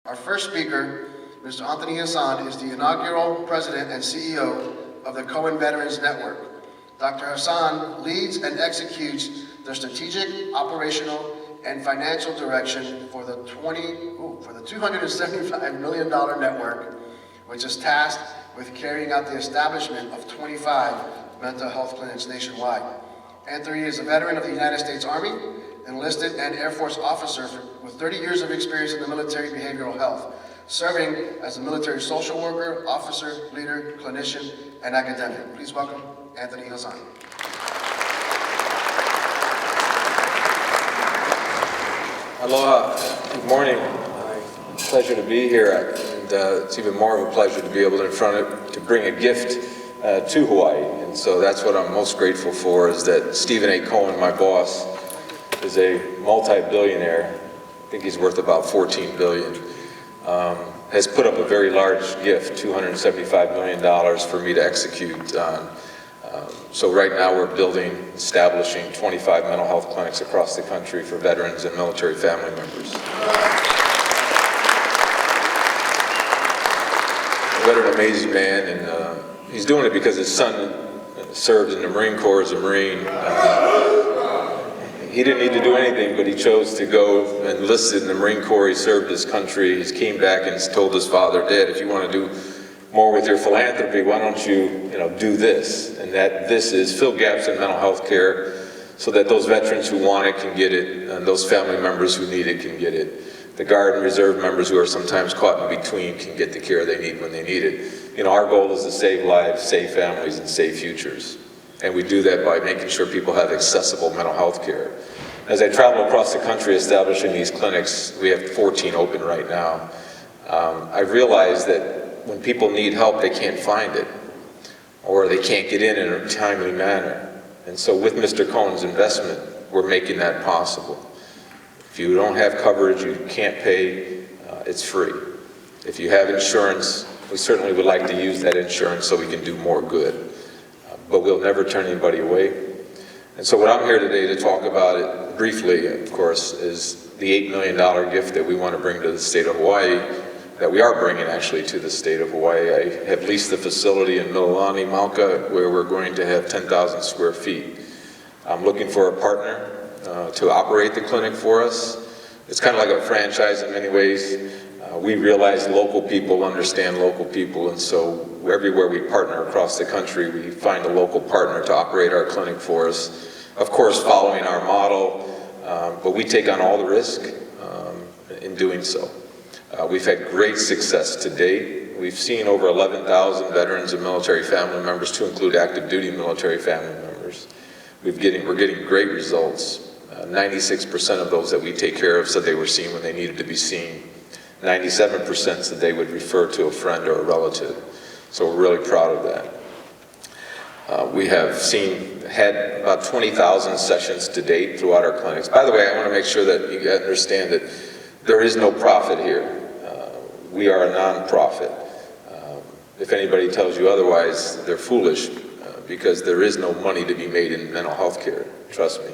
Our first speaker, Mr. M Hassan, is the inaugural president and CEO of the Cohen Veterans Network. Dr. Hassan leads and executes the strategic, operational, and financial direction for the $275 million network, which is tasked with carrying out the establishment of 25 mental health clinics nationwide. Anthony is a veteran of the United States Army, enlisted and Air Force officer with 30 years of experience in the military behavioral health, serving as a military social worker, officer, leader, clinician, and academic. Please welcome Anthony Hassan. Aloha, good morning. Pleasure to be here, and it's even more of a pleasure to be able to bring a gift to Hawaii. And so that's what I'm most grateful for, is that Stephen A. Cohen, my boss, is a multi-billionaire. I think he's worth about $14 billion. Has put up a very large gift, $275 million for me to execute on. So right now we're establishing 25 mental health clinics across the country for veterans and military family members. What an amazing man, and he's doing it because his son served in the Marine Corps as a Marine. He didn't need to do anything, but he chose to go and enlisted in the Marine Corps. He served his country. He came back and told his father, "Dad, if you want to do more with your philanthropy, why don't you do this?" And that this is fill gaps in mental health care so that those veterans who want it can get it, and those family members who need it can get it. The Guard and Reserve members who are sometimes caught in between can get the care they need when they need it. Our goal is to save lives, save families, and save futures. And we do that by making sure people have accessible mental health care. As I travel across the country establishing these clinics, we have 14 open right now. I realize that when people need help, they can't find it, or they can't get in a timely manner. And so with Mr. Cohen's investment, we're making that possible. If you don't have coverage, you can't pay, it's free. If you have insurance, we certainly would like to use that insurance so we can do more good. But we'll never turn anybody away. And so what I'm here today to talk about it briefly, of course, is the $8 million gift that we want to bring to the state of Hawaii, that we are bringing actually to the state of Hawaii. I have leased the facility in Mililani, Mauka, where we're going to have 10,000 square feet. I'm looking for a partner to operate the clinic for us. It's kind of like a franchise in many ways. We realize local people understand local people, and so everywhere we partner across the country, we find a local partner to operate our clinic for us. Of course, following our model, but we take on all the risk in doing so. We've had great success to date. We've seen over 11,000 veterans and military family members, to include active duty military family members. We're getting great results. 96% of those that we take care of said they were seen when they needed to be seen. 97% said they would refer to a friend or a relative. So we're really proud of that. We have had about 20,000 sessions to date throughout our clinics. By the way, I want to make sure that you understand that there is no profit here. We are a non-profit. If anybody tells you otherwise, they're foolish, because there is no money to be made in mental health care, trust me.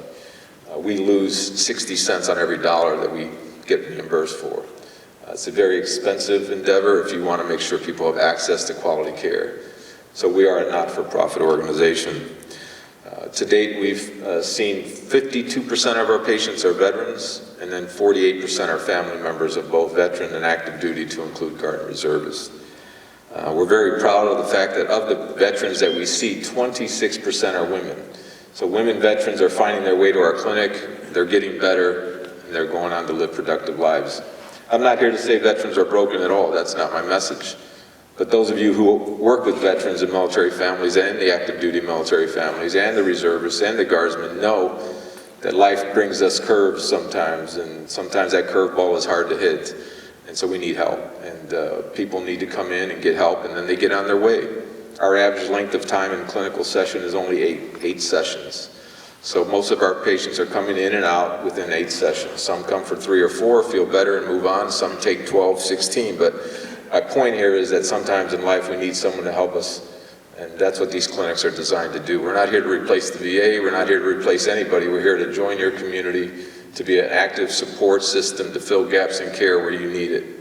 We lose 60 cents on every dollar that we get reimbursed for. It's a very expensive endeavor if you want to make sure people have access to quality care. So we are a not-for-profit organization. To date, we've seen 52% of our patients are veterans, and then 48% are family members of both veteran and active duty, to include Guard and Reservists. We're very proud of the fact that of the veterans that we see, 26% are women. So women veterans are finding their way to our clinic, they're getting better, and they're going on to live productive lives. I'm not here to say veterans are broken at all, that's not my message. But those of you who work with veterans and military families, and the active duty military families, and the reservists, and the guardsmen know that life brings us curves sometimes, and sometimes that curveball is hard to hit. And so we need help, and people need to come in and get help, and then they get on their way. Our average length of time in clinical session is only eight sessions. So most of our patients are coming in and out within 8 sessions. Some come for 3 or 4, feel better and move on. Some take 12, 16. But my point here is that sometimes in life we need someone to help us, and that's what these clinics are designed to do. We're not here to replace the VA. We're not here to replace anybody. We're here to join your community, to be an active support system to fill gaps in care where you need it.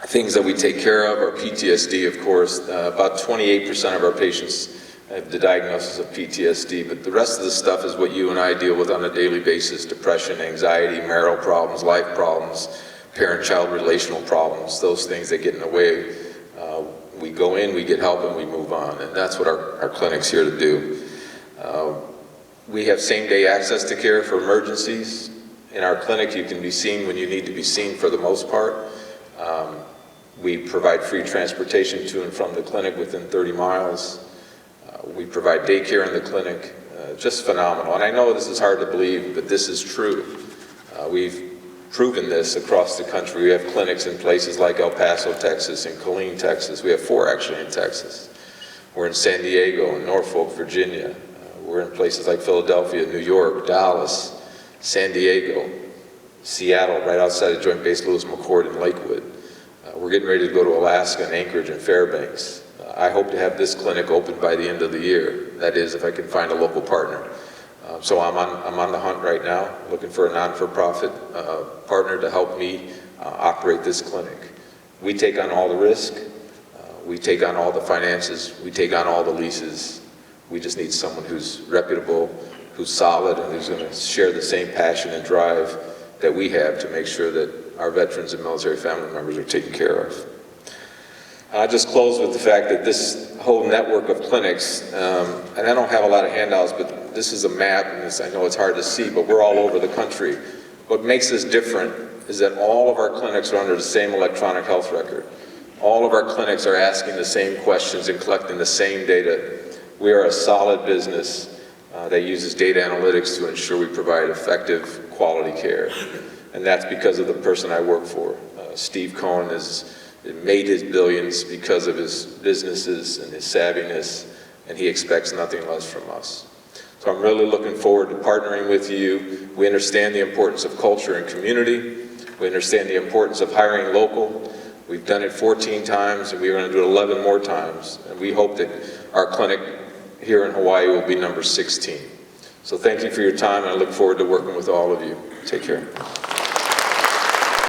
things that we take care of are PTSD, of course. About 28% of our patients have the diagnosis of PTSD, but the rest of the stuff is what you and I deal with on a daily basis: depression, anxiety, marital problems, life problems, parent-child relational problems, those things that get in the way. We go in, we get help, and we move on, and that's what our clinic's here to do. We have same-day access to care for emergencies. In our clinic, you can be seen when you need to be seen for the most part. We provide free transportation to and from the clinic within 30 miles. We provide daycare in the clinic, just phenomenal. And I know this is hard to believe, but this is true. We've proven this across the country. We have clinics in places like El Paso, Texas, and Killeen, Texas. We have 4 actually in Texas. We're in San Diego and Norfolk, Virginia. We're in places like Philadelphia, New York, Dallas, San Diego, Seattle, right outside of Joint Base Lewis McChord in Lakewood. We're getting ready to go to Alaska and Anchorage and Fairbanks. I hope to have this clinic open by the end of the year. That is, if I can find a local partner. So I'm on the hunt right now, looking for a non-for-profit partner to help me operate this clinic. We take on all the risk. We take on all the finances. We take on all the leases. We just need someone who's reputable, who's solid, and who's going to share the same passion and drive that we have to make sure that our veterans and military family members are taken care of. I'll just close with the fact that this whole network of clinics, and I don't have a lot of handouts, but this is a map, and I know it's hard to see, but we're all over the country. What makes us different is that all of our clinics are under the same electronic health record. All of our clinics are asking the same questions and collecting the same data. We are a solid business that uses data analytics to ensure we provide effective, quality care. And that's because of the person I work for. Steve Cohen has made his billions because of his businesses and his savviness, and he expects nothing less from us. So I'm really looking forward to partnering with you. We understand the importance of culture and community. We understand the importance of hiring local. We've done it 14 times, and we're going to do it 11 more times. And we hope that our clinic here in Hawaii will be number 16. So thank you for your time, and I look forward to working with all of you. Take care.